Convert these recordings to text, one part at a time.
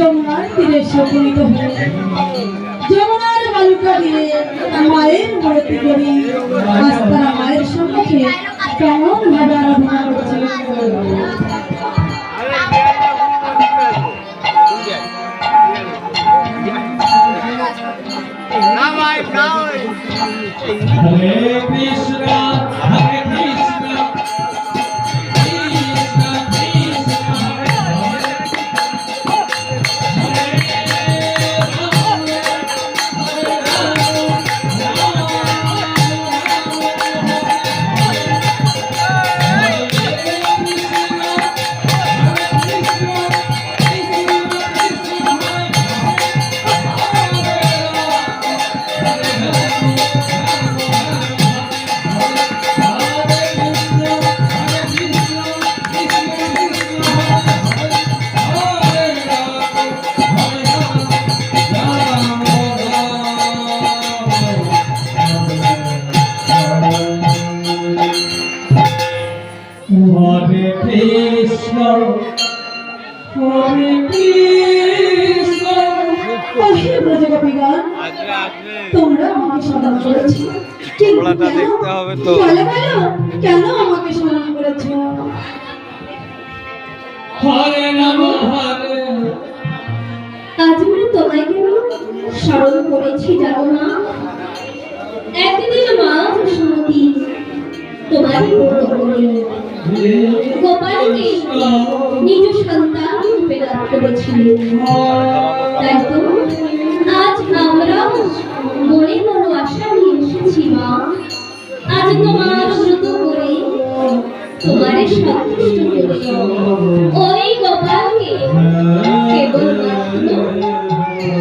যমুনার তীরে উপনীত হয়ে যমুনার বালুকা দিয়ে মায়ের মূর্তি করি আজ তারা মায়ের সম্মুখে কেমন ভাবে আরাধনা করছে। Hare Krishna, Hare Krishna, Krishna Krishna, Hare Krishna, Hare Krishna. ওহে ব্রজগোপীগণ, তোমরা আমাকে স্মরণ করেছ, কিন্তু বলো বলো কেন আমাকে স্মরণ করেছ? Hare Rama, Hare আজ আমরা তোমায় কেন স্মরণ করেছি জানো না? একদিন মা যশোমতী তোমারই ব্রত করে গোপালকে নিজ সন্তান রূপে লাভ করেছিলেন। তাই তো আজ আমরা মনে বড় আশা নিয়ে এসেছি মা, আজ তোমার ব্রত করে তোমারে সন্তুষ্ট করে ওই গোপালকে কেবলমাত্র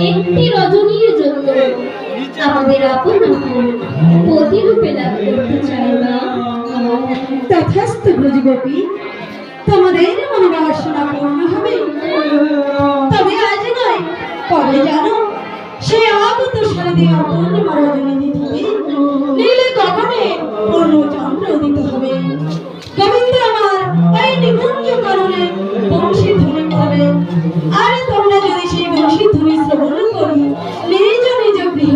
একটি রজনীর জন্য আমাদের আপন প্রতিরূপে লাভ করতে চাই মা। তথাস্তু ব্রজগোপী, তোমাদের মনোবাসনা পূর্ণ হবে, তবে আজ নয় কবে জানো? সে আগত শারদীয় পূর্ণিমা রজনী তিথিতে নীলে গগনে পূর্ণচন্দ্র উদিত হবে। গোবিন্দ আমার এই নিকুঞ্জ কারণে বংশী ধ্বনি করবে, আর তোমরা যদি সেই বংশী ধ্বনি শ্রবণ করি নিজ নিজ গৃহ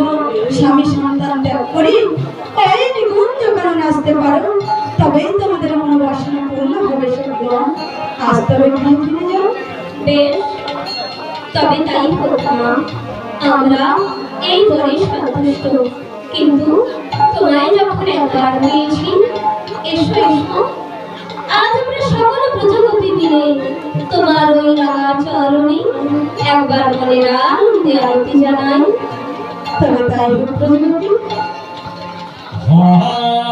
স্বামী সন্তান ত্যাগ করি এই নিকুঞ্জ কারণে আসতে পারো, তবেই তোমাদের মনোবাসনা পূর্ণ হবে। সত্যম আজ তবে গৃহে ফিরে যাও। বেশ, তবে তাই হোক মা, আমরা এই বরে সন্তুষ্ট। কিন্তু তোমায় যখন একবার পেয়েছি, এসো এসো, আজ আমরা সকল প্রজাপতি মিলে তোমার ওই রাঙা চরণে একবার মনের আনন্দে আরতি জানাই। তবে তাই হোক ব্রজগোপী। Hare